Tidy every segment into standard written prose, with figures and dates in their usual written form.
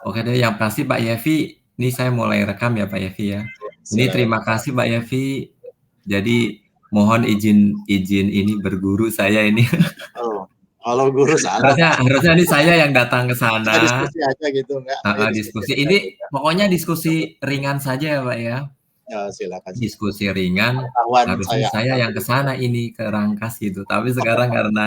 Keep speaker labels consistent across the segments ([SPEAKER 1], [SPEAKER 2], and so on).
[SPEAKER 1] Oke deh, yang pasti Pak Yevi, ini saya mulai rekam ya Pak Yevi ya. Ini
[SPEAKER 2] Silakan.
[SPEAKER 1] terima kasih Pak Yevi. Jadi mohon izin izin ini berguru saya ini.
[SPEAKER 2] Oh, kalau guru salah
[SPEAKER 1] Harusnya
[SPEAKER 2] Pak.
[SPEAKER 1] harusnya ini saya yang datang ke
[SPEAKER 2] Kita
[SPEAKER 1] sana.
[SPEAKER 2] diskusi aja gitu, enggak? Ayo diskusi
[SPEAKER 1] Diskusi.
[SPEAKER 2] aja
[SPEAKER 1] Ini
[SPEAKER 2] gitu.
[SPEAKER 1] pokoknya diskusi ringan saja ya Pak ya.
[SPEAKER 2] Silakan silakan.
[SPEAKER 1] Diskusi ringan,
[SPEAKER 2] Pengetahuan
[SPEAKER 1] harusnya
[SPEAKER 2] saya
[SPEAKER 1] saya
[SPEAKER 2] apa
[SPEAKER 1] yang ke
[SPEAKER 2] begitu.
[SPEAKER 1] sana ini, ke Rangkas gitu. Tapi sekarang karena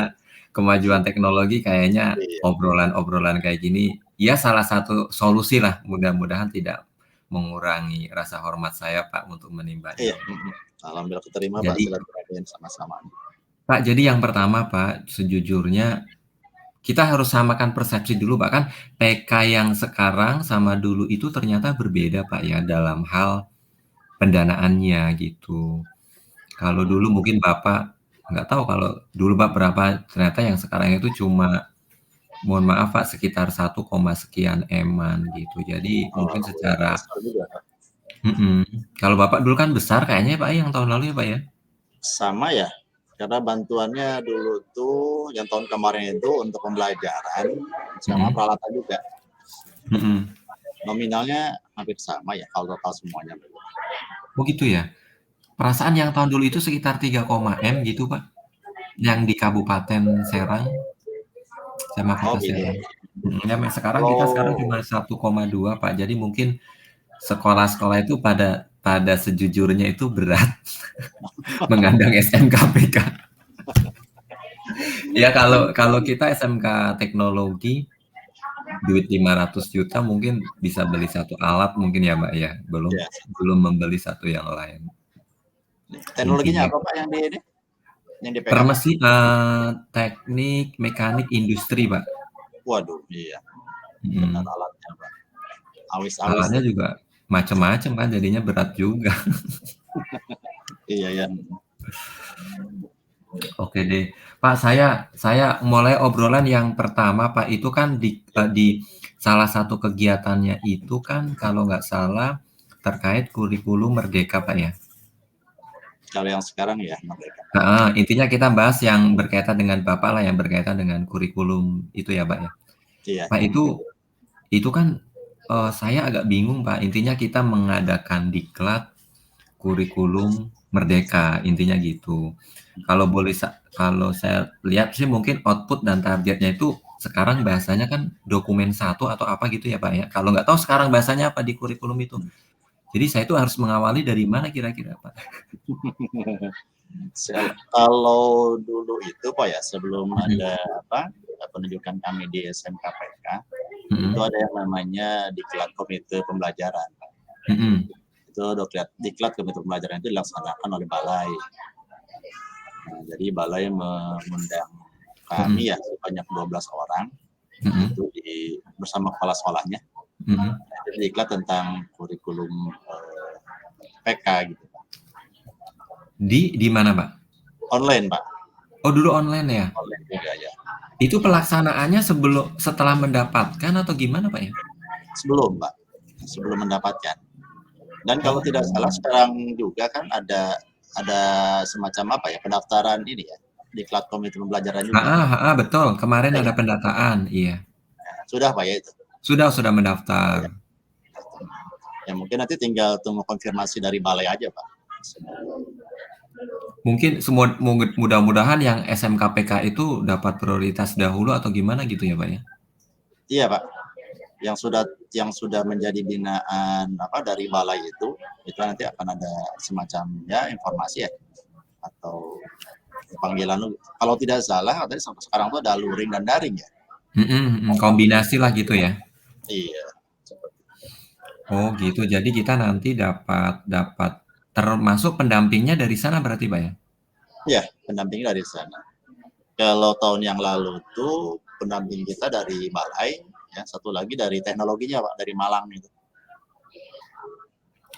[SPEAKER 1] kemajuan teknologi kayaknya
[SPEAKER 2] Iya.
[SPEAKER 1] obrolan-obrolan kayak gini, ya salah satu solusi lah, mudah-mudahan tidak mengurangi rasa hormat saya Pak untuk menimba
[SPEAKER 2] Iya,
[SPEAKER 1] ilmu.
[SPEAKER 2] alhamdulillah keterima Pak,
[SPEAKER 1] Jadi
[SPEAKER 2] silaturahim sama-sama.
[SPEAKER 1] Pak, jadi yang pertama Pak, sejujurnya kita harus samakan persepsi dulu Pak, kan PK yang sekarang sama dulu itu ternyata berbeda Pak ya, dalam hal pendanaannya gitu. Kalau dulu mungkin Bapak nggak tahu kalau dulu Pak berapa, ternyata yang sekarang itu cuma, mohon maaf Pak, sekitar 1, sekian M-an gitu. Jadi
[SPEAKER 2] Oh,
[SPEAKER 1] mungkin
[SPEAKER 2] ya
[SPEAKER 1] secara
[SPEAKER 2] besar juga Pak.
[SPEAKER 1] kalau Bapak dulu kan besar kayaknya Pak yang tahun lalu ya Pak ya?
[SPEAKER 2] Sama ya, karena bantuannya dulu tuh yang tahun kemarin itu untuk pembelajaran sama
[SPEAKER 1] Mhm,
[SPEAKER 2] peralatan juga.
[SPEAKER 1] mhm.
[SPEAKER 2] Nominalnya hampir sama ya kalau total semuanya.
[SPEAKER 1] Oh gitu ya? Perasaan yang tahun dulu itu sekitar 3, M gitu Pak, yang di Kabupaten Serang sama
[SPEAKER 2] Oh
[SPEAKER 1] Kota
[SPEAKER 2] gitu.
[SPEAKER 1] Serang. Ya sekarang kita sekarang
[SPEAKER 2] Kalau
[SPEAKER 1] cuma 1,2 Pak, jadi mungkin sekolah-sekolah itu pada pada sejujurnya itu berat mengandang SMKPK. Ya kalau kalau kita SMK teknologi, duit 500 juta mungkin bisa beli satu alat mungkin ya Mbak ya, belum
[SPEAKER 2] ya,
[SPEAKER 1] belum membeli satu yang lain.
[SPEAKER 2] teknologinya
[SPEAKER 1] Intinya
[SPEAKER 2] apa Pak yang di ini? Yang dipegang Pak?
[SPEAKER 1] teknik mekanik industri Pak.
[SPEAKER 2] Waduh, iya, benar
[SPEAKER 1] Mhm.
[SPEAKER 2] alatnya Pak. Awis-awis
[SPEAKER 1] Alatnya
[SPEAKER 2] ya.
[SPEAKER 1] juga macem-macem kan jadinya berat juga.
[SPEAKER 2] Iya ya.
[SPEAKER 1] Oke deh. Pak, saya mulai obrolan yang pertama Pak, itu kan di salah satu kegiatannya itu kan kalau nggak salah terkait kurikulum Merdeka Pak ya?
[SPEAKER 2] Kalau yang sekarang ya mereka.
[SPEAKER 1] Intinya kita bahas yang berkaitan dengan Bapak lah, yang berkaitan dengan kurikulum itu ya Pak ya?
[SPEAKER 2] Iya.
[SPEAKER 1] Pak itu kan, saya agak bingung Pak, intinya kita mengadakan diklat kurikulum Merdeka, intinya gitu. Kalau saya lihat sih mungkin output dan targetnya itu sekarang bahasanya kan dokumen satu atau apa gitu ya Pak ya. Kalau nggak tahu sekarang bahasanya apa di kurikulum itu. Jadi saya itu harus mengawali dari mana kira-kira Pak?
[SPEAKER 2] Kalau dulu itu Pak ya, sebelum
[SPEAKER 1] Mhm,
[SPEAKER 2] ada apa penunjukan kami di SMKPK, itu
[SPEAKER 1] mhm,
[SPEAKER 2] ada yang namanya diklat komite pembelajaran.
[SPEAKER 1] mhm,
[SPEAKER 2] Itu diklat komite pembelajaran itu dilaksanakan oleh balai. Nah, jadi balai mengundang
[SPEAKER 1] mhm,
[SPEAKER 2] kami ya sebanyak 12 orang
[SPEAKER 1] mhm,
[SPEAKER 2] itu bersama kepala sekolahnya.
[SPEAKER 1] mhm.
[SPEAKER 2] Jadi diklat tentang kurikulum PK gitu.
[SPEAKER 1] Di mana Pak?
[SPEAKER 2] Online Pak,
[SPEAKER 1] Oh dulu online ya?
[SPEAKER 2] online juga ya.
[SPEAKER 1] Itu pelaksanaannya setelah mendapatkan atau gimana Pak ya?
[SPEAKER 2] Sebelum Pak, sebelum mendapatkan. Dan kalau tidak salah
[SPEAKER 1] Oh.
[SPEAKER 2] sekarang juga kan ada semacam apa ya pendaftaran ini ya di Diklat Komite Pembelajaran juga.
[SPEAKER 1] Betul. Kemarin
[SPEAKER 2] Ya,
[SPEAKER 1] ada
[SPEAKER 2] ya.
[SPEAKER 1] pendataan, iya.
[SPEAKER 2] Sudah Pak ya itu.
[SPEAKER 1] Sudah
[SPEAKER 2] Oh,
[SPEAKER 1] mendaftar.
[SPEAKER 2] ya. Ya mungkin nanti tinggal tunggu konfirmasi dari balai aja Pak.
[SPEAKER 1] Mungkin mudah-mudahan yang SMKPK itu dapat prioritas dahulu atau gimana gitu ya, Pak ya?
[SPEAKER 2] Iya Pak, yang sudah menjadi binaan apa dari balai itu nanti akan ada semacam ya informasi ya atau panggilan. Kalau tidak salah katanya sampai sekarang tuh ada luring dan daring ya.
[SPEAKER 1] Kombinasi lah gitu ya.
[SPEAKER 2] Iya,
[SPEAKER 1] Oh gitu. Jadi kita nanti dapat dapat termasuk pendampingnya dari sana berarti, Pak ya?
[SPEAKER 2] iya pendamping dari sana. Kalau tahun yang lalu tuh pendamping kita dari balai, ya satu lagi dari teknologinya Pak, dari Malang itu.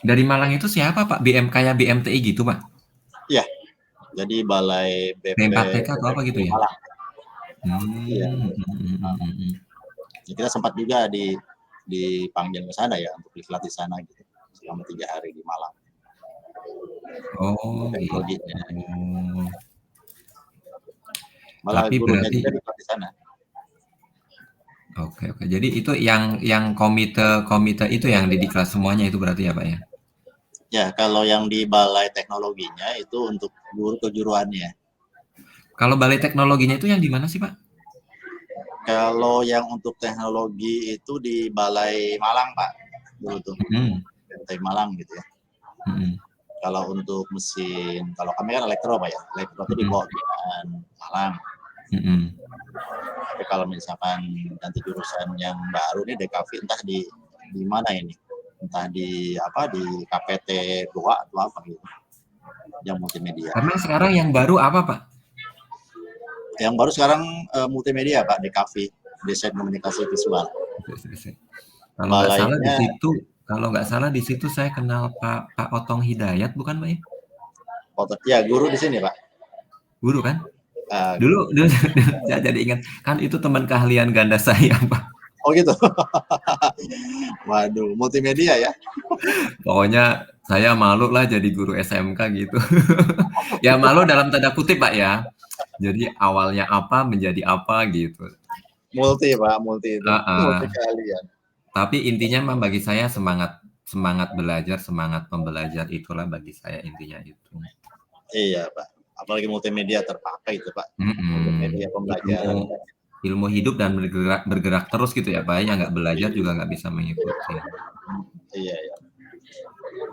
[SPEAKER 1] Dari Malang itu siapa, Pak? Kayak BMTI gitu, Pak?
[SPEAKER 2] Iya, jadi balai BP
[SPEAKER 1] B4PK atau apa
[SPEAKER 2] PPKU
[SPEAKER 1] gitu ya?
[SPEAKER 2] Malang. Iya.
[SPEAKER 1] Hmm, hmm, hmm, hmm, hmm.
[SPEAKER 2] Ya, kita sempat juga dipanggil ke sana ya untuk diklat di sana gitu selama 3 hari di Malang.
[SPEAKER 1] Oh gitu.
[SPEAKER 2] Teknologinya. Malah
[SPEAKER 1] Tapi
[SPEAKER 2] gurunya
[SPEAKER 1] berarti
[SPEAKER 2] juga diklat di sana.
[SPEAKER 1] Oke oke. Jadi itu yang komite itu yang di diklat semuanya itu berarti ya, Pak, ya?
[SPEAKER 2] Ya, kalau yang di balai teknologinya itu untuk guru kejuruannya.
[SPEAKER 1] Kalau balai teknologinya itu yang di mana sih, Pak?
[SPEAKER 2] Kalau yang untuk teknologi itu di Balai Malang, Pak. Dulu tuh,
[SPEAKER 1] Mhm,
[SPEAKER 2] BMT Malang gitu ya.
[SPEAKER 1] mhm,
[SPEAKER 2] Kalau untuk mesin, kalau kami kan elektro, Pak ya. Elektro itu di
[SPEAKER 1] mhm,
[SPEAKER 2] bawah binaan Malang.
[SPEAKER 1] mhm.
[SPEAKER 2] Tapi kalau misalkan nanti jurusan yang baru nih DKV entah di mana ini, entah di apa di KPT 2 atau apa gitu, yang multimedia.
[SPEAKER 1] Karena sekarang yang baru apa, Pak?
[SPEAKER 2] Yang baru sekarang multimedia Pak, DKV, desain komunikasi visual.
[SPEAKER 1] Kalau nggak salah di
[SPEAKER 2] Balainya
[SPEAKER 1] situ kalau nggak salah di situ saya kenal Pak Pak Otong Hidayat bukan, Pak, ya?
[SPEAKER 2] foto, ya guru di sini Pak.
[SPEAKER 1] Guru kan?
[SPEAKER 2] Guru.
[SPEAKER 1] Dulu saya jadi ingat, kan itu teman keahlian ganda saya, Pak.
[SPEAKER 2] Oh gitu. Waduh, multimedia ya.
[SPEAKER 1] Pokoknya saya malu lah jadi guru SMK gitu. Ya malu dalam tanda kutip, Pak, ya. Jadi awalnya apa menjadi apa gitu.
[SPEAKER 2] Multi Pak, multi itu.
[SPEAKER 1] Heeh.
[SPEAKER 2] Multi keahlian.
[SPEAKER 1] Tapi intinya mah bagi saya semangat semangat belajar, semangat pembelajar itulah bagi saya intinya itu.
[SPEAKER 2] Iya Pak. Apalagi multimedia terpakai itu Pak.
[SPEAKER 1] Mhm.
[SPEAKER 2] Multimedia
[SPEAKER 1] Ilmu
[SPEAKER 2] pembelajaran.
[SPEAKER 1] ilmu hidup dan bergerak bergerak terus gitu ya, Pak, ya, nggak belajar juga nggak bisa mengikuti.
[SPEAKER 2] Iya ya.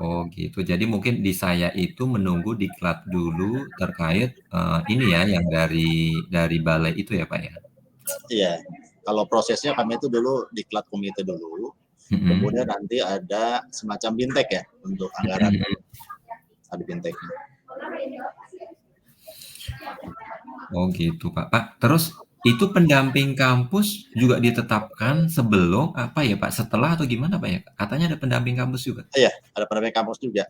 [SPEAKER 1] Oh gitu, jadi mungkin di saya itu menunggu diklat dulu terkait, ini ya yang dari balai itu ya, Pak, ya?
[SPEAKER 2] Iya. Kalau prosesnya kami itu dulu diklat komite dulu, kemudian
[SPEAKER 1] Mhm,
[SPEAKER 2] nanti ada semacam bintek ya untuk
[SPEAKER 1] mhm
[SPEAKER 2] anggaran,
[SPEAKER 1] mhm.
[SPEAKER 2] ada binteknya.
[SPEAKER 1] Oh gitu, Pak. Pak, terus itu pendamping kampus juga ditetapkan sebelum apa ya, Pak, setelah atau gimana, Pak, ya? Katanya ada pendamping kampus juga?
[SPEAKER 2] Iya, ada pendamping kampus juga.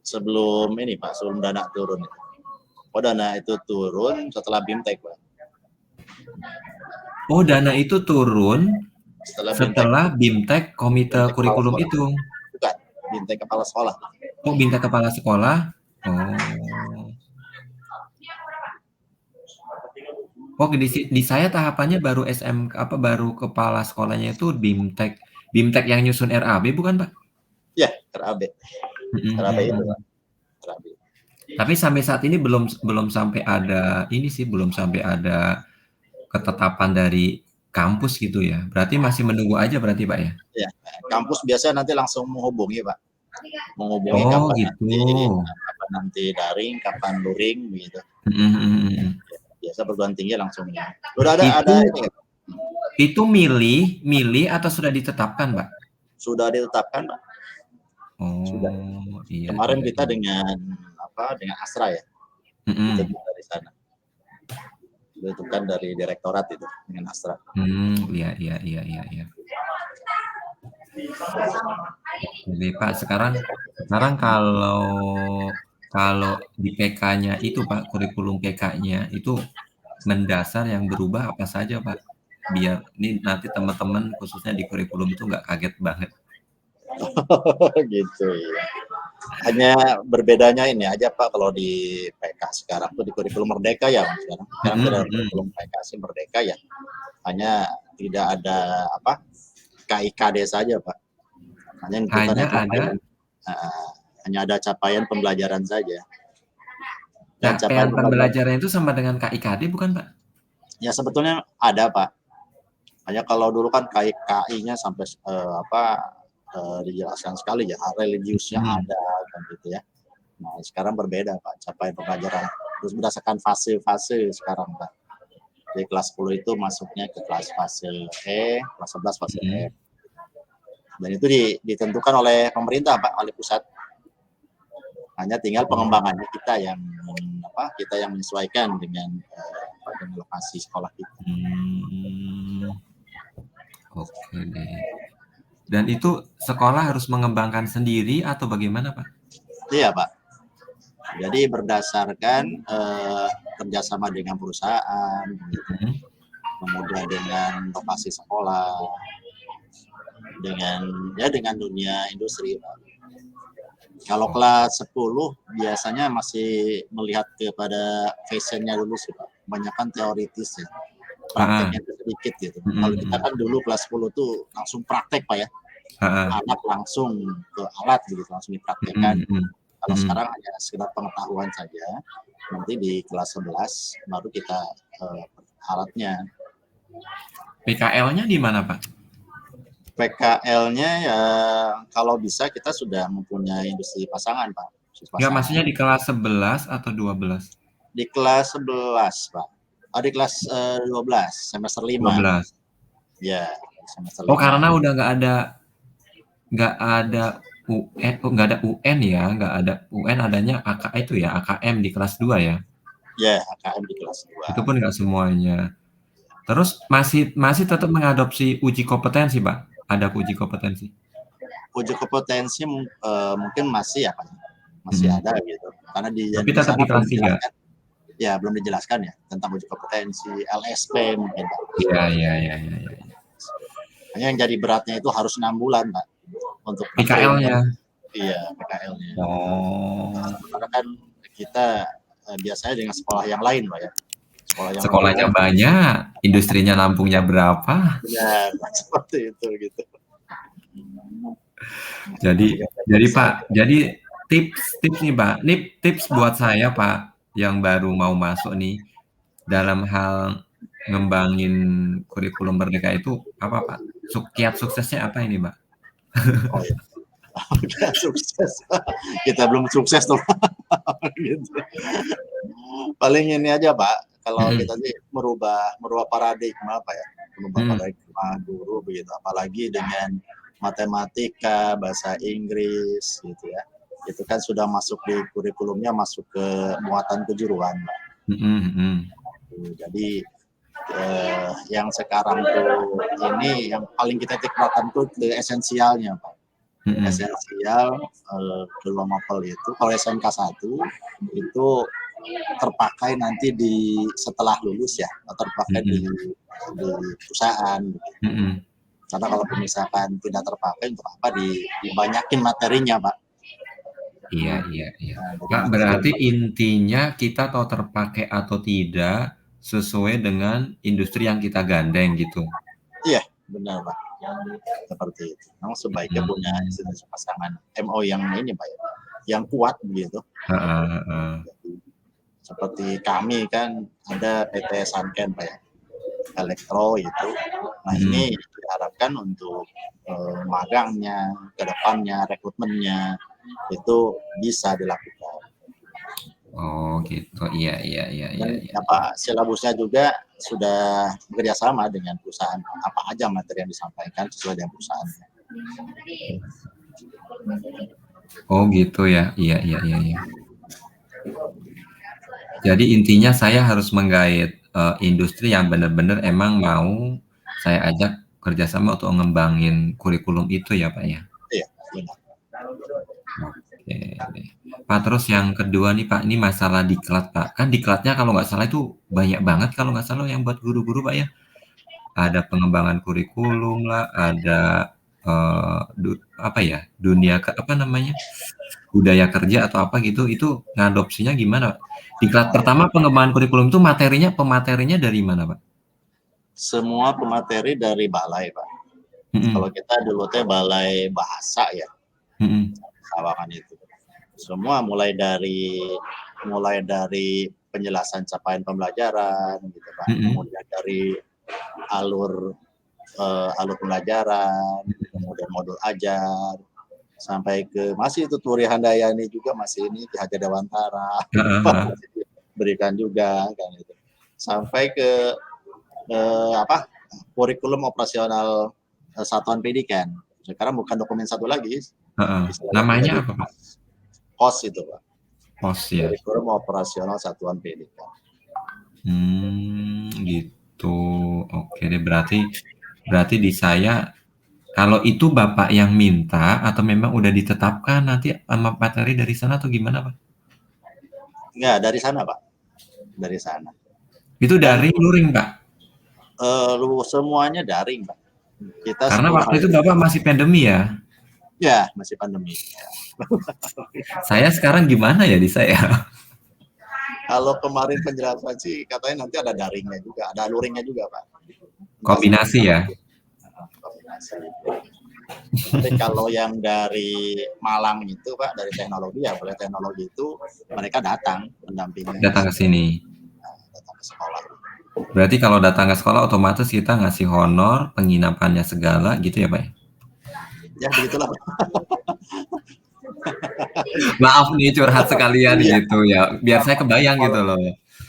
[SPEAKER 2] Sebelum ini Pak, sebelum dana turun. Oh dana itu turun setelah BIMTEK Pak.
[SPEAKER 1] Oh dana itu turun
[SPEAKER 2] Setelah BIMTEK,
[SPEAKER 1] setelah BIMTEK komite
[SPEAKER 2] BIMTEK kepala
[SPEAKER 1] kurikulum
[SPEAKER 2] sekolah.
[SPEAKER 1] itu?
[SPEAKER 2] Bukan, BIMTEK kepala sekolah.
[SPEAKER 1] Oh BIMTEK kepala sekolah? Oh. Oh di saya tahapannya baru SMK apa, baru kepala sekolahnya itu BIMTEK BIMTEK yang nyusun RAB bukan, Pak?
[SPEAKER 2] Ya, RAB.
[SPEAKER 1] Mhm
[SPEAKER 2] RAB
[SPEAKER 1] mhm
[SPEAKER 2] itu
[SPEAKER 1] mhm.
[SPEAKER 2] Pak. RAB.
[SPEAKER 1] Tapi sampai saat ini belum belum sampai ada ini sih, belum sampai ada ketetapan dari kampus gitu ya? Berarti masih menunggu aja berarti, Pak, ya?
[SPEAKER 2] Ya, kampus biasa nanti langsung menghubungi Pak. Menghubungi
[SPEAKER 1] Oh gitu.
[SPEAKER 2] kapan nanti daring, kapan luring gitu.
[SPEAKER 1] Mhm mhm mhm.
[SPEAKER 2] Ya, biasa perguruan tinggi langsung. Udah ada
[SPEAKER 1] Itu
[SPEAKER 2] ini
[SPEAKER 1] itu milih milih atau sudah ditetapkan, Pak?
[SPEAKER 2] sudah ditetapkan Pak. Sudah.
[SPEAKER 1] Oh, iya
[SPEAKER 2] Kemarin
[SPEAKER 1] iya
[SPEAKER 2] kita
[SPEAKER 1] iya.
[SPEAKER 2] dengan apa dengan Astra ya,
[SPEAKER 1] Mhm.
[SPEAKER 2] ditentukan dari sana. Ditentukan dari direktorat itu dengan Astra.
[SPEAKER 1] Iya iya iya iya iya. Jadi, Pak, sekarang sekarang kalau kalau di PK-nya itu, Pak, kurikulum PK-nya itu mendasar yang berubah apa saja, Pak? Biar ini nanti teman-teman khususnya di kurikulum itu nggak kaget banget.
[SPEAKER 2] Gitu ya. Hanya berbedanya ini aja Pak kalau di PK sekarang tuh di kurikulum Merdeka ya sekarang. Sekarang
[SPEAKER 1] Mhm
[SPEAKER 2] tidak ada
[SPEAKER 1] mhm.
[SPEAKER 2] kurikulum PK sih Merdeka ya. Hanya tidak ada apa KIKD saja Pak. Hanya menentukan
[SPEAKER 1] Hanya ada
[SPEAKER 2] capaian uh, hanya ada capaian pembelajaran saja. Dan
[SPEAKER 1] capaian
[SPEAKER 2] capaian pembelajaran
[SPEAKER 1] pembelajaran itu sama dengan KIKD bukan, Pak?
[SPEAKER 2] ya sebetulnya ada Pak. Hanya kalau dulu kan KI-nya sampai dijelaskan sekali ya religiusnya
[SPEAKER 1] Mhm.
[SPEAKER 2] ada kan gitu ya. Nah, sekarang berbeda Pak, capaian pembelajaran. Terus berdasarkan fase-fase sekarang Pak. Jadi kelas 10 itu masuknya ke kelas fase E, kelas 11 fase F.
[SPEAKER 1] Mhm.
[SPEAKER 2] Dan itu ditentukan oleh pemerintah Pak, oleh pusat. Hanya tinggal
[SPEAKER 1] Oh,
[SPEAKER 2] pengembangannya kita yang menyesuaikan dengan lokasi sekolah kita.
[SPEAKER 1] mmm, oke deh. Dan itu sekolah harus mengembangkan sendiri atau bagaimana, Pak?
[SPEAKER 2] Iya Pak. Jadi berdasarkan kerjasama dengan perusahaan, gitu.
[SPEAKER 1] Mhm.
[SPEAKER 2] Kemudian dengan lokasi sekolah, dengan dunia industri. Kalau
[SPEAKER 1] Oh,
[SPEAKER 2] kelas 10 biasanya masih melihat kepada fashionnya dulu sih Pak. Kebanyakan teoritis ya. prakteknya itu sedikit gitu. Kalau kita
[SPEAKER 1] Mhm.
[SPEAKER 2] kan dulu kelas 10 tuh langsung praktek Pak ya,
[SPEAKER 1] Heeh.
[SPEAKER 2] anak langsung ke alat begitu, langsung dipraktekkan.
[SPEAKER 1] Mhm mhm.
[SPEAKER 2] Kalau
[SPEAKER 1] Mhm.
[SPEAKER 2] sekarang hanya sekedar pengetahuan saja, nanti di kelas 11 baru kita alatnya.
[SPEAKER 1] PKL-nya di mana, Pak?
[SPEAKER 2] PKL-nya ya kalau bisa kita sudah mempunyai industri pasangan Pak, industri
[SPEAKER 1] Enggak,
[SPEAKER 2] pasangan.
[SPEAKER 1] maksudnya di kelas 11 atau 12?
[SPEAKER 2] Di kelas 11 Pak. Oh di kelas 12 semester 5.
[SPEAKER 1] 12.
[SPEAKER 2] Ya semester
[SPEAKER 1] Oh
[SPEAKER 2] 5.
[SPEAKER 1] karena udah nggak ada UN, oh, nggak ada UN ya, nggak ada UN, adanya itu ya AKM di kelas 2 ya.
[SPEAKER 2] Ya AKM di kelas 2.
[SPEAKER 1] Itu pun nggak semuanya. Terus masih tetap mengadopsi uji kompetensi, Pak? Ada uji kompetensi?
[SPEAKER 2] Uji kompetensi mungkin masih ya Pak, masih
[SPEAKER 1] Mhm.
[SPEAKER 2] ada gitu. Karena
[SPEAKER 1] Tapi
[SPEAKER 2] di
[SPEAKER 1] tetap
[SPEAKER 2] sana
[SPEAKER 1] di
[SPEAKER 2] belum
[SPEAKER 1] kelas 3?
[SPEAKER 2] dijelaskan, ya belum dijelaskan ya tentang uji kompetensi, LSP mungkin Pak.
[SPEAKER 1] Iya iya iya iya iya.
[SPEAKER 2] Hanya yang jadi beratnya itu harus 6 bulan Pak untuk praktek.
[SPEAKER 1] PKL-nya?
[SPEAKER 2] Iya PKL-nya.
[SPEAKER 1] Oh.
[SPEAKER 2] Karena kan kita biasanya dengan sekolah yang lain Pak ya. Sekolah yang
[SPEAKER 1] Sekolahnya
[SPEAKER 2] lain.
[SPEAKER 1] banyak, industrinya nampungnya berapa?
[SPEAKER 2] Benar, seperti itu gitu.
[SPEAKER 1] Jadi Pak, jadi tips nih Pak, ini tips buat saya Pak, yang baru mau masuk nih, dalam hal ngembangin kurikulum Merdeka itu apa Pak? Kiat suksesnya apa ini Pak?
[SPEAKER 2] Oh ya, kita sukses. Kita belum sukses tuh. Gitu. Paling ini aja Pak, kalau
[SPEAKER 1] Mhm.
[SPEAKER 2] kita sih merubah paradigma apa ya, merubah
[SPEAKER 1] Mhm.
[SPEAKER 2] paradigma guru begitu, apalagi dengan matematika, bahasa Inggris gitu ya. Itu kan sudah masuk di kurikulumnya, masuk ke muatan kejuruan.
[SPEAKER 1] Mhm mhm.
[SPEAKER 2] Jadi yang sekarang tuh ini yang paling kita tiketkan tuh ke esensialnya Pak.
[SPEAKER 1] Mhm.
[SPEAKER 2] Esensial belum apel itu kalau SMK 1 itu terpakai nanti di setelah lulus ya, terpakai di
[SPEAKER 1] Mhm.
[SPEAKER 2] perusahaan.
[SPEAKER 1] Mhm.
[SPEAKER 2] Karena kalau misalkan tidak terpakai untuk apa dibanyakin materinya Pak.
[SPEAKER 1] Iya iya iya.
[SPEAKER 2] Nah, jadi
[SPEAKER 1] Pak,
[SPEAKER 2] materi
[SPEAKER 1] berarti intinya kita tahu terpakai atau tidak sesuai dengan industri yang kita gandeng gitu?
[SPEAKER 2] iya benar Pak, seperti itu. Memang sebaiknya punya
[SPEAKER 1] Mhm.
[SPEAKER 2] institusi pasangan MO yang ini Pak ya, yang kuat begitu.
[SPEAKER 1] Heeh heeh.
[SPEAKER 2] Seperti kami kan ada PT Sanken Pak ya, elektro itu. Nah ini
[SPEAKER 1] Mhm.
[SPEAKER 2] diharapkan untuk magangnya, kedepannya, rekrutmennya itu bisa dilakukan.
[SPEAKER 1] Oh gitu, iya iya iya iya
[SPEAKER 2] Dan
[SPEAKER 1] iya.
[SPEAKER 2] apa silabusnya juga sudah bekerjasama dengan perusahaan, apa aja materi yang disampaikan sesuai dengan perusahaan.
[SPEAKER 1] Oh gitu ya, iya iya iya iya. Jadi intinya saya harus menggait industri yang benar-benar emang mau saya ajak kerjasama untuk ngembangin kurikulum itu ya Pak ya?
[SPEAKER 2] Iya, benar.
[SPEAKER 1] Oke deh. Pak, terus yang kedua nih Pak, ini masalah diklat Pak. Kan diklatnya kalau nggak salah itu banyak banget kalau nggak salah yang buat guru-guru Pak ya? Ada pengembangan kurikulum lah, ada apa ya, dunia apa namanya, budaya kerja atau apa gitu, itu ngadopsinya gimana? Diklat pertama pengembangan kurikulum itu pematerinya dari mana Pak?
[SPEAKER 2] Semua pemateri dari balai Pak. Kalau
[SPEAKER 1] Mhm.
[SPEAKER 2] kita dulu teh balai bahasa ya,
[SPEAKER 1] Mhm.
[SPEAKER 2] Sawangan itu. Semua mulai dari penjelasan capaian pembelajaran gitu Pak.
[SPEAKER 1] Mhm.
[SPEAKER 2] Kemudian dari alur alur pembelajaran, kemudian modul ajar, sampai ke masih itu Turi Handayani juga masih ini Ki Hajar Dewantara
[SPEAKER 1] Heeh heeh.
[SPEAKER 2] berikan juga kan itu. Sampai ke apa kurikulum operasional satuan pendidikan. Sekarang bukan dokumen satu lagi,
[SPEAKER 1] Heeh.
[SPEAKER 2] istilahnya
[SPEAKER 1] Namanya
[SPEAKER 2] menjadi
[SPEAKER 1] apa Pak?
[SPEAKER 2] KOS itu Pak.
[SPEAKER 1] POS ya?
[SPEAKER 2] Kurikulum operasional satuan pendidikan.
[SPEAKER 1] Gitu. Oke deh, berarti berarti di saya kalau itu Bapak yang minta atau memang udah ditetapkan nanti sama materi dari sana atau gimana Pak?
[SPEAKER 2] Enggak, dari sana Pak, dari sana.
[SPEAKER 1] Itu
[SPEAKER 2] Dan
[SPEAKER 1] daring, luring Pak?
[SPEAKER 2] semuanya daring Pak. Kita
[SPEAKER 1] Karena
[SPEAKER 2] sekolah
[SPEAKER 1] waktu itu Bapak masih pandemi ya?
[SPEAKER 2] ya masih pandemi.
[SPEAKER 1] Saya sekarang gimana ya di saya?
[SPEAKER 2] Kalau kemarin penjelasan sih katanya nanti ada daringnya juga, ada luringnya juga Pak.
[SPEAKER 1] Kombinasi ya?
[SPEAKER 2] Kombinasi. Tapi kalau yang dari Malang itu Pak, dari teknologi ya boleh teknologi itu mereka datang mendampingi
[SPEAKER 1] Datang ke sini.
[SPEAKER 2] datang ke sekolah.
[SPEAKER 1] Berarti kalau datang ke sekolah otomatis kita ngasih honor, penginapannya segala gitu ya Pak ya?
[SPEAKER 2] Ya begitulah Pak.
[SPEAKER 1] Maaf nih curhat sekalian
[SPEAKER 2] Iya.
[SPEAKER 1] gitu ya, biar saya kebayang gitu loh.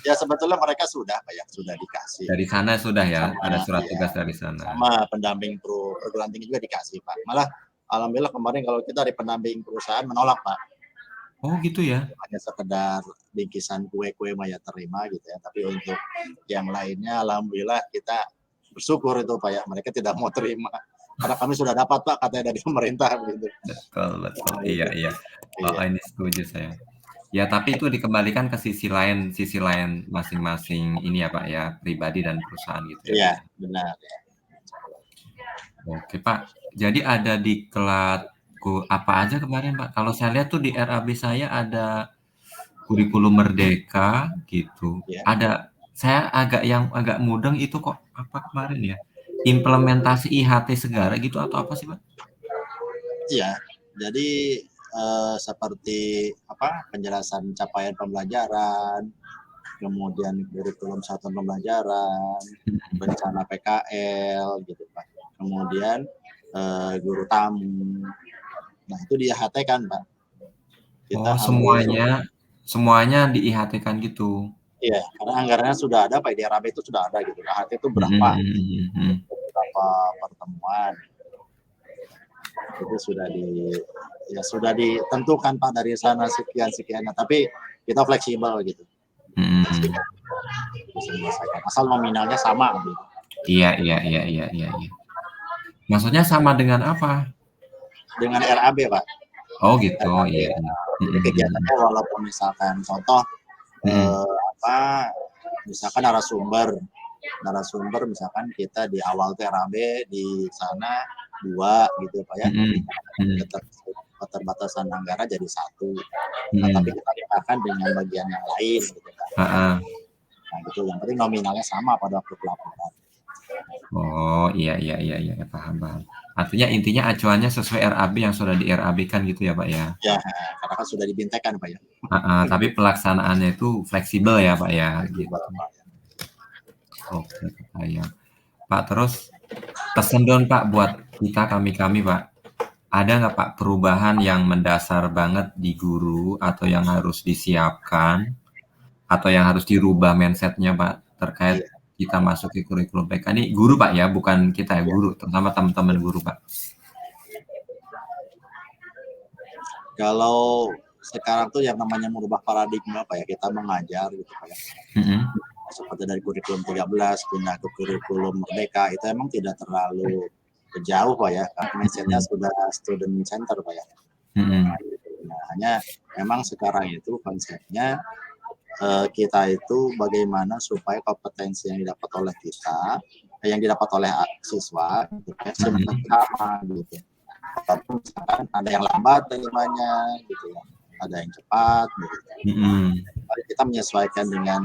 [SPEAKER 2] Ya sebetulnya mereka sudah Pak ya, sudah dikasih.
[SPEAKER 1] Dari sana sudah ya,
[SPEAKER 2] Sama
[SPEAKER 1] ada surat
[SPEAKER 2] ya,
[SPEAKER 1] tugas dari sana.
[SPEAKER 2] sama pendamping perguruan tinggi juga dikasih Pak. Malah alhamdulillah kemarin kalau kita dari pendamping perusahaan menolak Pak.
[SPEAKER 1] Oh gitu ya?
[SPEAKER 2] Hanya sekedar bingkisan kue-kue Maya terima gitu ya. Tapi untuk yang lainnya alhamdulillah kita bersyukur itu Pak ya. Mereka tidak mau terima. Karena kami sudah dapat Pak katanya dari pemerintah begitu.
[SPEAKER 1] Betul, betul.
[SPEAKER 2] Nah,
[SPEAKER 1] Iya,
[SPEAKER 2] itu.
[SPEAKER 1] iya. Oh,
[SPEAKER 2] Iya.
[SPEAKER 1] ini setuju saya. Ya, tapi itu dikembalikan ke sisi lain masing-masing ini ya Pak ya, pribadi dan perusahaan gitu ya Pak
[SPEAKER 2] Iya,
[SPEAKER 1] ya.
[SPEAKER 2] benar.
[SPEAKER 1] Oke Pak, jadi ada diklat apa aja kemarin Pak? Kalau saya lihat tuh di RAB saya ada kurikulum merdeka gitu.
[SPEAKER 2] Ya.
[SPEAKER 1] Ada saya agak mudeng itu kok apa kemarin ya? Implementasi IHT segala gitu atau apa sih Pak?
[SPEAKER 2] Iya. Jadi seperti apa penjelasan capaian pembelajaran, kemudian kurikulum satuan pembelajaran, bencana PKL gitu Pak. Kemudian guru tamu. Nah, itu di IHT kan Pak. Kita
[SPEAKER 1] Oh,
[SPEAKER 2] ambil
[SPEAKER 1] semuanya di IHT-kan gitu.
[SPEAKER 2] iya, karena anggarannya sudah ada Pak, di RAB itu sudah ada gitu. IHT itu
[SPEAKER 1] Mhm,
[SPEAKER 2] berapa?
[SPEAKER 1] mhm, mhm.
[SPEAKER 2] Berapa pertemuan? Itu sudah ditentukan Pak dari sana sekian. Nah, tapi kita fleksibel gitu.
[SPEAKER 1] Mhm.
[SPEAKER 2] Bisa menyelesaikan. Asal nominalnya sama gitu.
[SPEAKER 1] Iya, iya, iya, iya, iya, iya. Maksudnya sama dengan apa?
[SPEAKER 2] Dengan RAB Pak.
[SPEAKER 1] Oh gitu,
[SPEAKER 2] RAB.
[SPEAKER 1] iya, iya.
[SPEAKER 2] Jadi
[SPEAKER 1] Mhm, mhm.
[SPEAKER 2] kegiatannya walaupun misalkan contoh
[SPEAKER 1] Mhm.
[SPEAKER 2] misalkan narasumber misalkan kita di awal RAB di sana 2 gitu Pak ya.
[SPEAKER 1] Mhm, mhm.
[SPEAKER 2] Keterbatasan anggaran jadi 1. Nah, tapi
[SPEAKER 1] Mhm.
[SPEAKER 2] kita petakan dengan bagian yang lain gitu kan.
[SPEAKER 1] Heeh.
[SPEAKER 2] Nah, gitu. Yang penting nominalnya sama pada waktu pelaporan.
[SPEAKER 1] Oh, iya, iya, iya, iya, paham, paham. Artinya intinya acuannya sesuai RAB yang sudah di RAB-kan gitu ya Pak ya?
[SPEAKER 2] Ya, karena kan sudah dibintekan Pak ya.
[SPEAKER 1] Heeh, tapi pelaksanaannya itu fleksibel ya Pak ya,
[SPEAKER 2] Fleksibel
[SPEAKER 1] gitu.
[SPEAKER 2] Pak.
[SPEAKER 1] Oke, kebayang. Pak, terus pesan dong Pak buat kami-kami Pak. Ada nggak Pak perubahan yang mendasar banget di guru atau yang harus disiapkan atau yang harus dirubah mindset-nya Pak terkait
[SPEAKER 2] Iya,
[SPEAKER 1] kita masuk ke kurikulum PK ini guru Pak ya, bukan kita ya,
[SPEAKER 2] iya.
[SPEAKER 1] guru, terutama teman-teman guru Pak.
[SPEAKER 2] Kalau sekarang tuh yang namanya merubah paradigma Pak ya, kita mengajar gitu Pak ya.
[SPEAKER 1] Mhm.
[SPEAKER 2] Seperti dari kurikulum 13 pindah ke kurikulum Merdeka itu emang tidak terlalu jauh Pak ya, karena mindset-nya
[SPEAKER 1] Mhm.
[SPEAKER 2] sudah student center Pak ya.
[SPEAKER 1] Mhm.
[SPEAKER 2] Nah, hanya memang sekarang itu konsepnya kita itu bagaimana supaya kompetensi yang didapat oleh kita, yang didapat oleh siswa, gitu ya, semua
[SPEAKER 1] Mhm.
[SPEAKER 2] sama gitu. Walaupun misalkan ada yang lambat terimanya, gitu ya, ada yang cepat, gitu.
[SPEAKER 1] Mhm.
[SPEAKER 2] Mari kita menyesuaikan dengan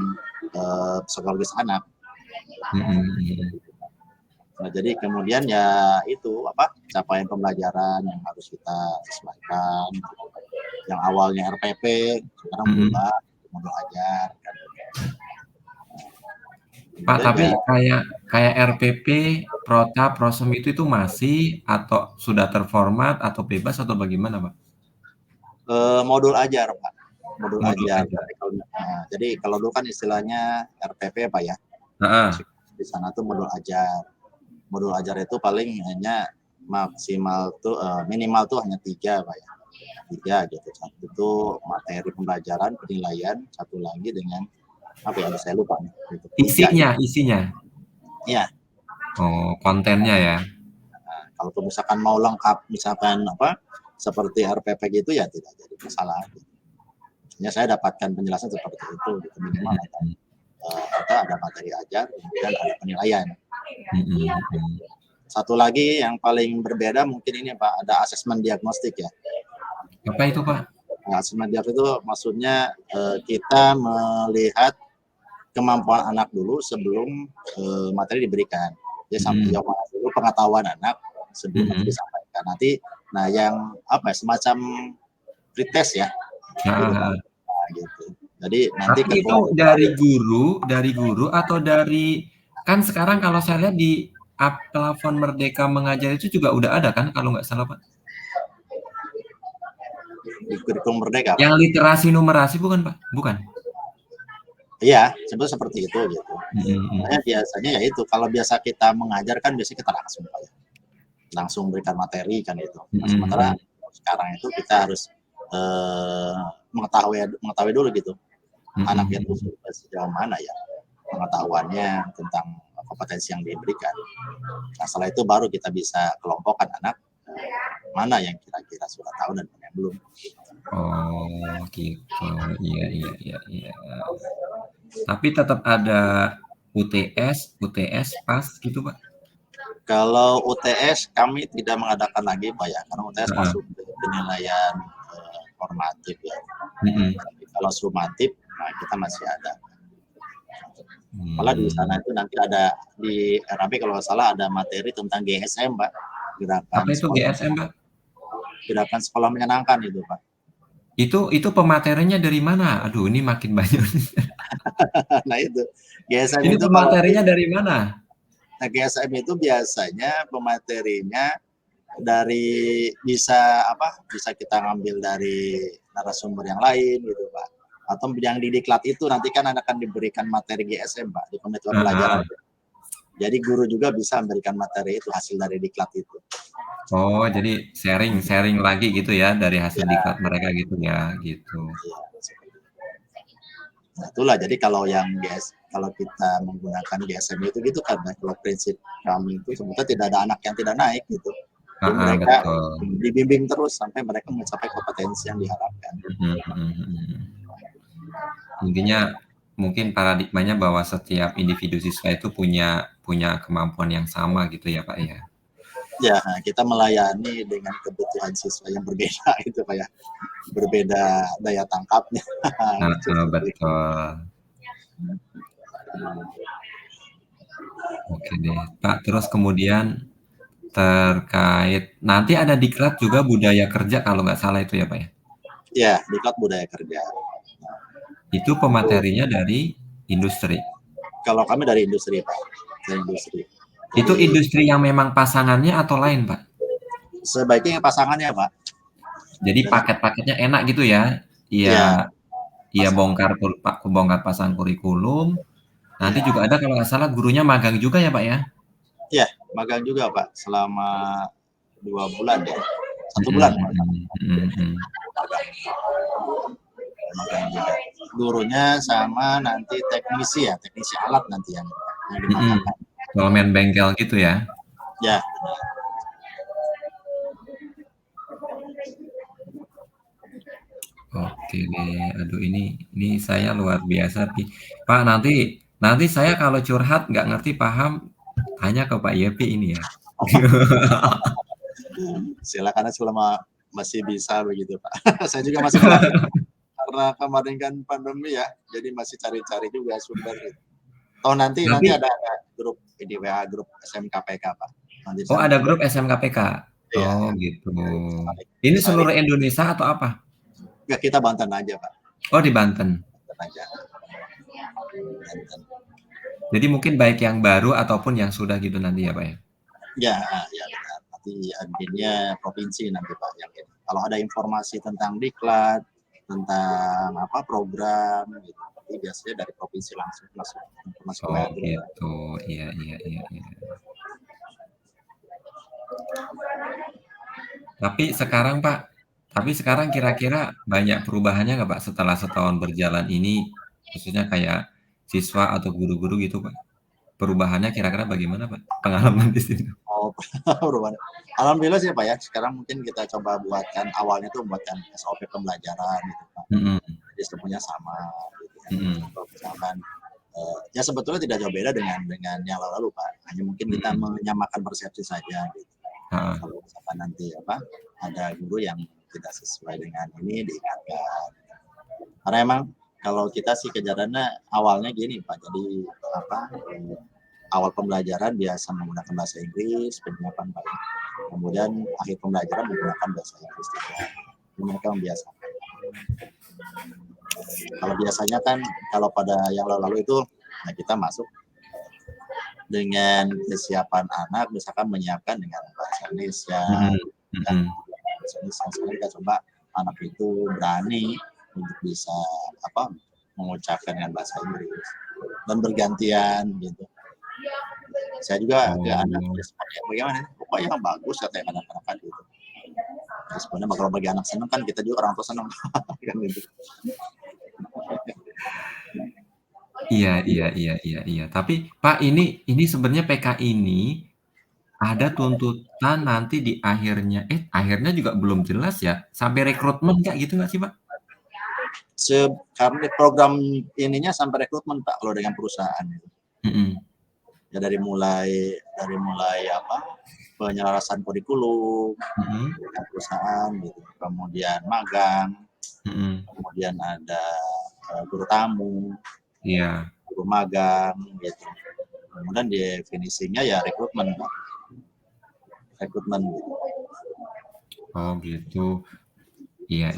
[SPEAKER 2] psikologis anak.
[SPEAKER 1] Mhm. Mhm.
[SPEAKER 2] Nah, jadi kemudian ya itu apa capaian pembelajaran yang harus kita sesuaikan. Yang awalnya RPP sekarang
[SPEAKER 1] Mhm.
[SPEAKER 2] berubah modul ajar. Kan.
[SPEAKER 1] Pak,
[SPEAKER 2] Kemudian
[SPEAKER 1] tapi
[SPEAKER 2] ya
[SPEAKER 1] kayak RPP, Prota, Prosem itu masih atau sudah terformat atau bebas atau bagaimana, Pak?
[SPEAKER 2] modul ajar Pak, modul
[SPEAKER 1] Modul
[SPEAKER 2] ajar.
[SPEAKER 1] aja.
[SPEAKER 2] Jadi kalau dulu kan istilahnya RPP Pak ya,
[SPEAKER 1] Heeh.
[SPEAKER 2] masuk di sana tuh modul ajar. Modul ajar itu paling hanya maksimal tuh minimal tuh hanya 3 Pak ya. 3 gitu. Satu itu materi pembelajaran, penilaian, satu lagi dengan apa ya, saya lupa nih. Gitu. 3 gitu.
[SPEAKER 1] Isinya?
[SPEAKER 2] Iya.
[SPEAKER 1] Oh, kontennya ya?
[SPEAKER 2] Nah, kalau misalkan mau lengkap, misalkan apa seperti RPP gitu ya tidak jadi masalah. Gitu. Ya saya dapatkan penjelasan seperti itu, gitu. Minimal ada
[SPEAKER 1] Mhm.
[SPEAKER 2] ada materi ajar, kemudian ada penilaian.
[SPEAKER 1] Mhm. Mhm.
[SPEAKER 2] Satu lagi yang paling berbeda mungkin ini Pak, ada asesmen diagnostik ya.
[SPEAKER 1] Apa itu, Pak?
[SPEAKER 2] Assessment dialog itu maksudnya kita melihat kemampuan anak dulu sebelum materi diberikan. Jadi sejauh mana dulu pengetahuan anak sebelum nanti disampaikan. Nanti, nah yang apa ya, semacam pretest ya, gitu Pak. Nah, gitu. Jadi nanti
[SPEAKER 1] Tapi itu dari guru atau dari, kan sekarang kalau saya lihat di platform Merdeka Mengajar itu juga udah ada kan kalau nggak salah Pak?
[SPEAKER 2] di kurikulum Merdeka Pak.
[SPEAKER 1] Yang literasi numerasi bukan Pak? Bukan?
[SPEAKER 2] Iya, sebetulnya seperti itu gitu. Makanya biasanya ya itu, kalau biasa kita mengajar kan biasanya kita langsung Pak ya. Langsung berikan materi kan itu. Nah, sementara sekarang itu kita harus mengetahui dulu gitu. Anak itu sejauh mana ya pengetahuannya tentang kompetensi yang diberikan. Nah, setelah itu baru kita bisa kelompokkan anak mana yang kira-kira sudah tahu dan mana yang belum.
[SPEAKER 1] Oh, gitu. Iya. Tapi tetap ada UTS pas gitu Pak?
[SPEAKER 2] Kalau UTS kami tidak mengadakan lagi Pak ya, karena UTS masuk ke penilaian formatif ya. Tapi kalau sumatif, nah kita masih ada. Malah di sana itu nanti ada di RAP kalau nggak salah ada materi tentang GSM Pak.
[SPEAKER 1] Apa itu GSM Pak?
[SPEAKER 2] Gerakan sekolah menyenangkan itu Pak.
[SPEAKER 1] Itu pematerinya dari mana? Aduh, ini makin banyak.
[SPEAKER 2] Nah itu GSM
[SPEAKER 1] Ini
[SPEAKER 2] itu
[SPEAKER 1] pematerinya dari mana?
[SPEAKER 2] Nah, GSM itu biasanya pematerinya dari bisa kita ngambil dari narasumber yang lain gitu Pak. Atau yang di diklat itu nanti kan akan diberikan materi GSM Pak di pengetahuan pelajaran. Jadi guru juga bisa memberikan materi itu hasil dari diklat itu.
[SPEAKER 1] Oh, jadi sharing lagi gitu ya dari hasil diklat mereka gitu ya, gitu.
[SPEAKER 2] Ya, nah, itulah jadi kalau kita menggunakan GSM itu gitu kan, kalau prinsip kami itu sebetulnya tidak ada anak yang tidak naik gitu. Jadi mereka dibimbing terus sampai mereka mencapai kompetensi yang diharapkan.
[SPEAKER 1] Intinya mungkin paradigmanya bahwa setiap individu siswa itu punya kemampuan yang sama gitu ya Pak ya.
[SPEAKER 2] Ya, kita melayani dengan kebutuhan siswa yang berbeda itu Pak ya. Berbeda daya tangkapnya.
[SPEAKER 1] Betul. Oke deh Pak, terus kemudian terkait nanti ada diklat juga budaya kerja kalau nggak salah itu ya Pak ya?
[SPEAKER 2] Ya, diklat budaya kerja.
[SPEAKER 1] Itu pematerinya dari industri?
[SPEAKER 2] Kalau kami dari industri Pak, dari industri.
[SPEAKER 1] Itu industri yang memang pasangannya atau lain Pak?
[SPEAKER 2] Sebaiknya pasangannya Pak.
[SPEAKER 1] Jadi paket-paketnya enak gitu ya? Iya bongkar pasang kurikulum. Nanti juga ada kalau nggak salah gurunya magang juga ya Pak ya?
[SPEAKER 2] Iya, magang juga Pak selama 2 bulan ya. 1 bulan Pak. Magang juga. Gurunya sama nanti teknisi alat nanti yang dimakamkan.
[SPEAKER 1] Kalau main bengkel gitu ya?
[SPEAKER 2] Ya.
[SPEAKER 1] Oke deh, aduh ini saya luar biasa nih. Pak, nanti saya kalau curhat nggak ngerti paham, tanya ke Pak Yepi ini ya.
[SPEAKER 2] Silakan selama masih bisa begitu Pak. Saya juga masih belajar karena kemarin kan pandemi ya, jadi masih cari-cari juga sumber gitu. Nanti ada grup di WA grup SMKPK Pak.
[SPEAKER 1] Oh ada grup SMKPK? Oh gitu. Ini seluruh Indonesia atau apa?
[SPEAKER 2] Enggak, kita Banten aja Pak.
[SPEAKER 1] Oh di Banten.
[SPEAKER 2] Banten aja. Banten.
[SPEAKER 1] Jadi mungkin baik yang baru ataupun yang sudah gitu nanti ya Pak ya?
[SPEAKER 2] Ya benar. Nanti adminnya provinsi nanti Pak yang ini. Kalau ada informasi tentang diklat, tentang program gitu, nanti biasanya dari provinsi langsung informasi.
[SPEAKER 1] Oh gitu, iya. Tapi sekarang kira-kira banyak perubahannya nggak Pak setelah setahun berjalan ini, khususnya kayak siswa atau guru-guru gitu Pak? Perubahannya kira-kira bagaimana Pak? Pengalaman di sini.
[SPEAKER 2] Oh, perubahan. Alhamdulillah sih Pak ya. Sekarang mungkin kita coba buatkan awalnya tuh buatkan SOP pembelajaran gitu Pak. Jadi semuanya sama gitu kan. Misalkan ya sebetulnya tidak jauh beda dengan yang lalu Pak. Hanya mungkin kita menyamakan persepsi saja gitu. Kalau misalkan nanti ada guru yang tidak sesuai dengan ini diingatkan. Karena emang kalau kita sih kejadiannya awalnya gini Pak, jadi apa, awal pembelajaran biasa menggunakan bahasa Inggris, penyiapan Pak, kemudian akhir pembelajaran menggunakan bahasa Inggris juga. Mereka membiasakan. Kalau biasanya kan kalau pada yang lalu-lalu itu, nah kita masuk dengan kesiapan anak, misalkan menyiapkan dengan bahasa Indonesia, bahasa Indonesia. Sekarang kita coba anak itu berani untuk bisa mengucapkan dengan bahasa Inggris dan bergantian gitu. Saya juga ke anak bagaimana? Pokoknya bagus katanya anak-anak gitu. Sebenarnya kalau bagi anak senang kan kita juga orang tua senang kan gitu.
[SPEAKER 1] Iya. Tapi Pak ini sebenarnya PK ini ada tuntutan nanti di akhirnya juga belum jelas ya, sampai rekrutmen gitu nggak sih Pak?
[SPEAKER 2] Karena program ininya sampai rekrutmen Pak kalau dengan perusahaan itu. Ya dari mulai penyelarasan kurikulum dengan perusahaan gitu, kemudian magang, kemudian ada guru tamu, guru magang gitu. Kemudian definisinya ya rekrutmen Pak. Rekrutmen gitu.
[SPEAKER 1] Oh gitu. Iya.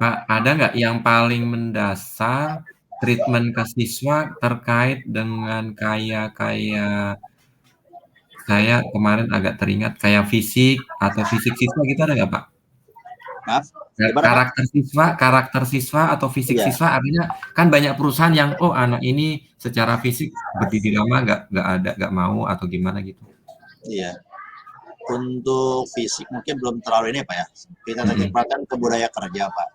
[SPEAKER 1] Pak, ada nggak yang paling mendasar treatment ke siswa terkait dengan saya kemarin agak teringat kayak fisik atau fisik siswa gitu ada nggak Pak?
[SPEAKER 2] Maaf,
[SPEAKER 1] karakter siswa atau fisik siswa, artinya kan banyak perusahaan yang anak ini secara fisik berdiri lama nggak mau atau gimana gitu.
[SPEAKER 2] Iya. Untuk fisik mungkin belum terlalu ini Pak ya. Kita titikkan ke budaya kerja Pak.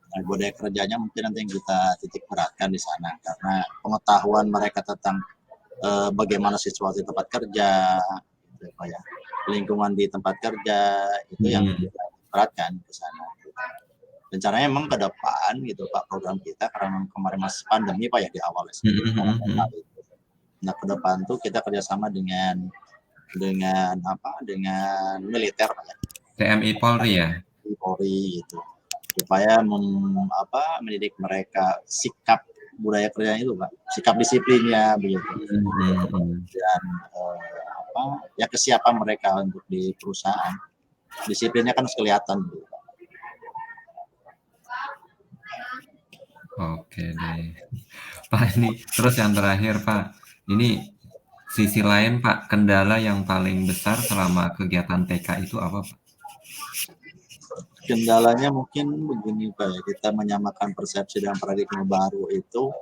[SPEAKER 2] Nah, budaya kerjanya mungkin nanti yang kita titik beratkan di sana karena pengetahuan mereka tentang bagaimana situasi tempat kerja, gitu, Pak ya. Lingkungan di tempat kerja itu yang kita beratkan ke sana. Rencananya memang ke depan gitu Pak program kita karena kemarin masih pandemi Pak ya di awal. Nah ke depan tuh kita kerjasama dengan militer Pak ya.
[SPEAKER 1] TNI Polri ya.
[SPEAKER 2] Polri gitu. Supaya mendidik mereka sikap budaya kerjanya itu Pak, sikap disiplinnya begitu. Dan ya kesiapan mereka untuk di perusahaan. Disiplinnya kan harus kelihatan gitu.
[SPEAKER 1] Oke deh. Pak ini terus yang terakhir Pak, ini sisi lain Pak, kendala yang paling besar selama kegiatan TK itu apa Pak?
[SPEAKER 2] Kendalanya mungkin begini Pak ya, kita menyamakan persepsi dengan paradigma baru itu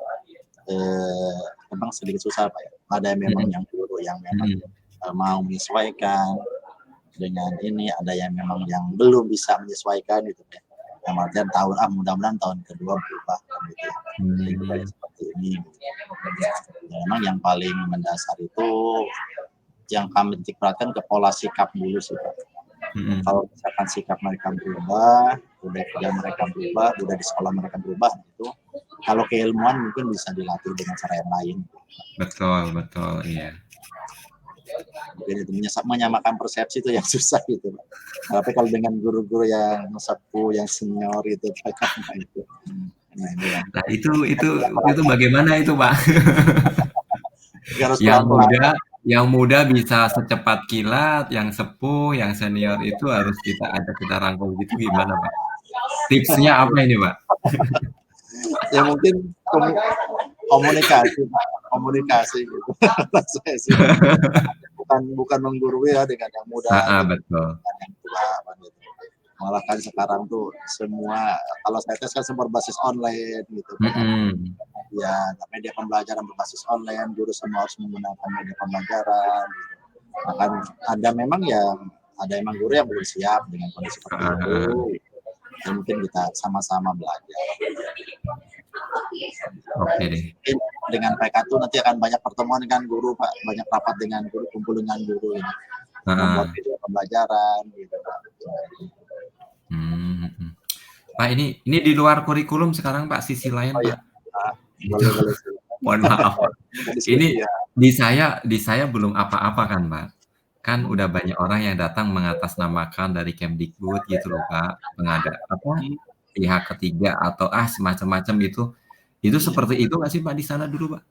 [SPEAKER 2] memang sedikit susah Pak ya. Ada yang memang yang guru yang memang mau menyesuaikan dengan ini, ada yang memang yang belum bisa menyesuaikan gitu ya. Yang artian mudah-mudahan tahun kedua berubah gitu ya. Seperti ini. Ya, memang yang paling mendasar itu yang kami titik beratkan ke pola sikap dulu sih Pak. Kalau misalkan sikap mereka berubah, budaya kerja mereka berubah, budaya di sekolah mereka berubah, itu kalau keilmuan mungkin bisa dilatih dengan cara yang lain.
[SPEAKER 1] Betul, iya.
[SPEAKER 2] Mungkin itu menyamakan persepsi itu yang susah gitu. Tapi kalau dengan guru-guru yang sepuh, yang senior itu,
[SPEAKER 1] nah itu bagaimana itu Pak? Yang muda bisa secepat kilat, yang sepuh, yang senior itu harus kita rangkul gitu gimana Pak? Tipsnya apa ini Pak?
[SPEAKER 2] Ya mungkin komunikasi gitu. Saya sih bukan menggurui ya dengan yang muda,
[SPEAKER 1] betul.
[SPEAKER 2] Dengan yang tua, gitu. Malah kan sekarang tuh semua kalau saya tes kan semua berbasis online gitu. Ya, media pembelajaran berbasis online, guru semua harus menggunakan media pembelajaran. Gitu. Bahkan ada memang guru yang belum siap dengan kondisi seperti itu. Dan mungkin kita sama-sama belajar.
[SPEAKER 1] Oke deh.
[SPEAKER 2] Dengan PK itu nanti akan banyak pertemuan dengan guru Pak, banyak rapat dengan guru, kumpul dengan guru ini, membuat media pembelajaran gitu Pak.
[SPEAKER 1] Pak ini di luar kurikulum sekarang Pak, sisi lain Pak.
[SPEAKER 2] Boleh.
[SPEAKER 1] Mohon maaf. Ini di saya belum apa-apa kan Pak. kan udah banyak orang yang datang mengatasnamakan dari Kemdikbud gitu loh, Pak,
[SPEAKER 2] Hmm,
[SPEAKER 1] pihak ketiga atau, semacam-macam itu. Itu
[SPEAKER 2] iya.
[SPEAKER 1] seperti itu nggak sih, Pak, di sana dulu, Pak?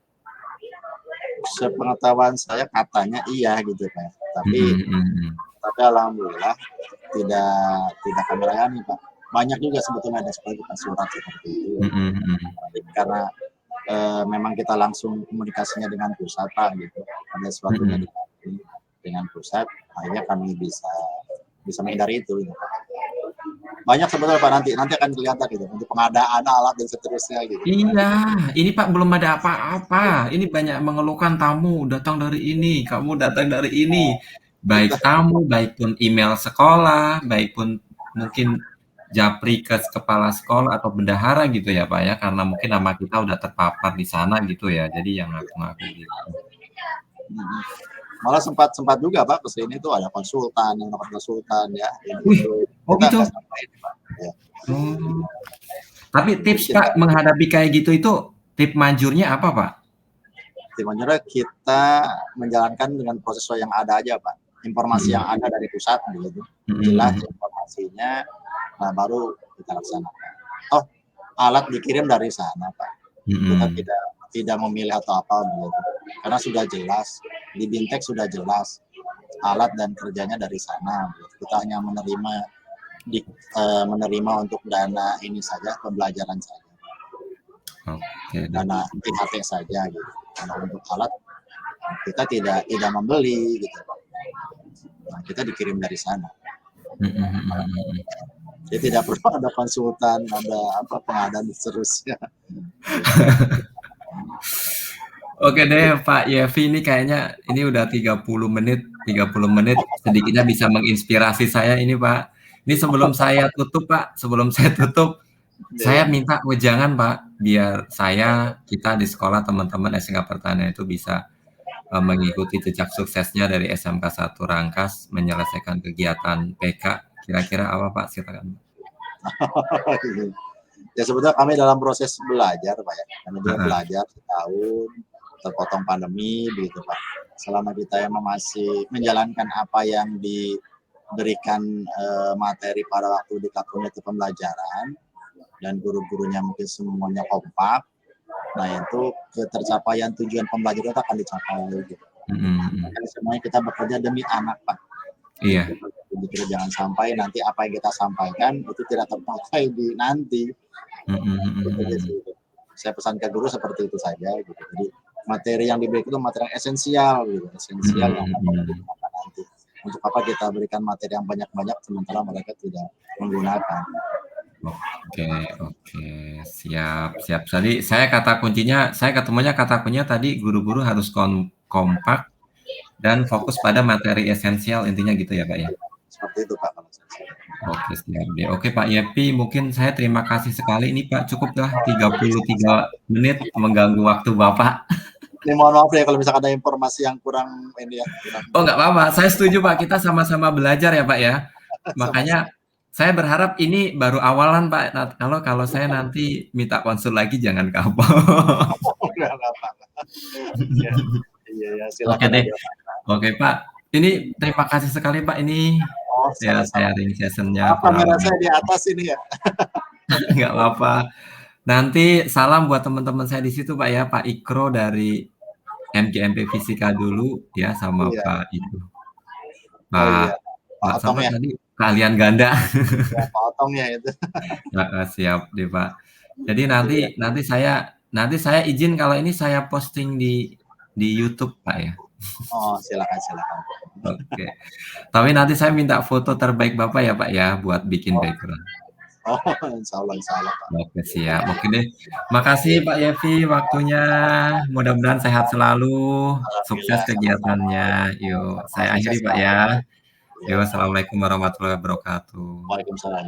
[SPEAKER 2] Sepengetahuan saya katanya iya gitu Pak.
[SPEAKER 1] Mhm
[SPEAKER 2] Tapi
[SPEAKER 1] mhm mhm.
[SPEAKER 2] tapi alhamdulillah tidak tidak kami layani Pak. Banyak juga sebetulnya ada sebagian surat seperti itu.
[SPEAKER 1] Mhm mhm.
[SPEAKER 2] Tapi karena memang kita langsung komunikasinya dengan pusat Pak gitu. Ada sesuatunya
[SPEAKER 1] Mhm.
[SPEAKER 2] di dengan pusat, akhirnya kami bisa bisa menghindari itu. Gitu. Banyak sebetulnya Pak nanti akan kelihatan gitu untuk pengadaan alat dan seterusnya gitu.
[SPEAKER 1] Iya, ini Pak belum ada apa-apa. Ini banyak mengeluhkan tamu datang dari ini, kamu datang dari ini. Baik
[SPEAKER 2] Kita
[SPEAKER 1] tamu, baik pun email sekolah, baik pun mungkin japri ke kepala sekolah atau bendahara gitu ya Pak ya, karena mungkin nama kita udah terpapar di sana gitu ya. Jadi yang ngaku-ngaku gitu.
[SPEAKER 2] mm, malah sempat sempat juga Pak kesini tuh ada konsultan yang nomor konsultan ya ini
[SPEAKER 1] Wih,
[SPEAKER 2] itu
[SPEAKER 1] oh
[SPEAKER 2] kita
[SPEAKER 1] gitu?
[SPEAKER 2] nggak sampai Pak. Ya.
[SPEAKER 1] Oh. Tapi
[SPEAKER 2] Jadi
[SPEAKER 1] tips
[SPEAKER 2] kita
[SPEAKER 1] Pak menghadapi kayak gitu itu, tip manjurnya apa Pak?
[SPEAKER 2] sebenarnya kita menjalankan dengan proses yang ada aja Pak. Informasi
[SPEAKER 1] Mhm.
[SPEAKER 2] yang ada dari pusat gitu.
[SPEAKER 1] Mhm
[SPEAKER 2] Jelas
[SPEAKER 1] mhm.
[SPEAKER 2] informasinya, nah baru kita laksanakan. Oh, alat dikirim dari sana Pak. Kita
[SPEAKER 1] Mhm.
[SPEAKER 2] tidak memilih atau apa gitu. Karena sudah jelas di Bintek sudah jelas alat dan kerjanya dari sana. Gitu. Kita hanya menerima untuk dana ini saja pembelajaran saja,
[SPEAKER 1] Oke deh.
[SPEAKER 2] dana IHT saja gitu. Karena untuk alat kita tidak membeli gitu. Nah, kita dikirim dari sana.
[SPEAKER 1] Mhm mhm mhm.
[SPEAKER 2] Jadi tidak perlu ada konsultan, ada apa pengadaan dan seterusnya.
[SPEAKER 1] Oke deh Pak Yevi, ini kayaknya ini udah 30 menit sedikitnya bisa menginspirasi saya ini Pak. Ini sebelum saya tutup Pak, sebelum saya tutup,
[SPEAKER 2] Ya,
[SPEAKER 1] saya
[SPEAKER 2] ya.
[SPEAKER 1] minta wejangan Pak, biar kita di sekolah teman-teman SMK Pertanian itu bisa, mengikuti jejak suksesnya dari SMK 1 Rangkas menyelesaikan kegiatan PK. Kira-kira apa Pak? Silakan.
[SPEAKER 2] Ya sebetulnya kami dalam proses belajar Pak ya. Kami juga
[SPEAKER 1] Heeh.
[SPEAKER 2] belajar setahun, terpotong pandemi begitu Pak. Selama kita yang masih menjalankan apa yang diberikan materi pada waktu di itu pembelajaran dan guru-gurunya mungkin semuanya kompak, nah itu ketercapaian tujuan pembelajaran itu akan dicapai gitu.
[SPEAKER 1] Mhm mhm.
[SPEAKER 2] Makanya semuanya kita bekerja demi anak Pak.
[SPEAKER 1] Iya.
[SPEAKER 2] Gitu, jangan sampai nanti apa yang kita sampaikan itu tidak terpakai di nanti.
[SPEAKER 1] Mhm mhm
[SPEAKER 2] Itu aja
[SPEAKER 1] mhm.
[SPEAKER 2] sih. Saya pesan ke guru seperti itu saja gitu. Jadi materi yang diberikan itu materi yang esensial gitu, esensial yang
[SPEAKER 1] Mhm
[SPEAKER 2] akan
[SPEAKER 1] mhm.
[SPEAKER 2] digunakan nanti. Untuk apa kita berikan materi yang banyak-banyak sementara mereka tidak menggunakan.
[SPEAKER 1] Oke oke, siap siap. Tadi saya ketemunya kata kuncinya tadi guru-guru harus kompak dan fokus pada materi esensial intinya gitu ya, Pak, ya?
[SPEAKER 2] Seperti itu Pak kalau saya.
[SPEAKER 1] Oke siap deh. Oke Pak Yepi, mungkin saya terima kasih sekali ini Pak, cukuplah 33 menit mengganggu waktu Bapak.
[SPEAKER 2] Ini mohon maaf ya kalau misalkan ada informasi yang kurang ini ya, kurang
[SPEAKER 1] Oh nggak apa-apa, saya setuju Pak, kita sama-sama belajar ya Pak ya.
[SPEAKER 2] sama-sama.
[SPEAKER 1] Makanya saya berharap ini baru awalan Pak, kalau kalau saya nanti minta konsul lagi jangan kapok.
[SPEAKER 2] Enggak apa-apa. Ya, iya ya,
[SPEAKER 1] Oke
[SPEAKER 2] silakan
[SPEAKER 1] deh.
[SPEAKER 2] aja Pak.
[SPEAKER 1] Oke Pak, ini terima kasih sekali Pak, ini
[SPEAKER 2] Oh,
[SPEAKER 1] ya
[SPEAKER 2] sama-sama.
[SPEAKER 1] sharing session-nya
[SPEAKER 2] Maaf
[SPEAKER 1] kurang
[SPEAKER 2] kamera
[SPEAKER 1] lebih
[SPEAKER 2] saya di atas ini ya.
[SPEAKER 1] nggak apa-apa. Nanti salam buat teman-teman saya di situ Pak ya, Pak Ikro dari MGMP Fisika dulu ya, sama
[SPEAKER 2] Iya.
[SPEAKER 1] Pak itu,
[SPEAKER 2] Oh
[SPEAKER 1] Pak
[SPEAKER 2] iya. Pak
[SPEAKER 1] Pak
[SPEAKER 2] Otong
[SPEAKER 1] siapa
[SPEAKER 2] ya.
[SPEAKER 1] tadi? Kalian ganda.
[SPEAKER 2] Ya, Pak Otong ya itu.
[SPEAKER 1] Heeh, siap deh Pak. Jadi nanti
[SPEAKER 2] Iya.
[SPEAKER 1] nanti saya izin kalau ini saya posting di YouTube Pak ya.
[SPEAKER 2] Oh, silakan silakan.
[SPEAKER 1] Oke. Tapi nanti saya minta foto terbaik Bapak ya Pak ya, buat bikin
[SPEAKER 2] Oh,
[SPEAKER 1] background.
[SPEAKER 2] oh, insya Allah Pak.
[SPEAKER 1] Oke siap. Oke deh. Makasih Pak Yevi waktunya. Mudah-mudahan sehat selalu. Sukses
[SPEAKER 2] Alhamdulillah sama-sama.
[SPEAKER 1] kegiatannya. Yuk,
[SPEAKER 2] Oh,
[SPEAKER 1] saya akhiri
[SPEAKER 2] sukses
[SPEAKER 1] Pak
[SPEAKER 2] selalu.
[SPEAKER 1] ya.
[SPEAKER 2] Ya.
[SPEAKER 1] Yuk, assalamualaikum warahmatullahi wabarakatuh.
[SPEAKER 2] Waalaikumsalam.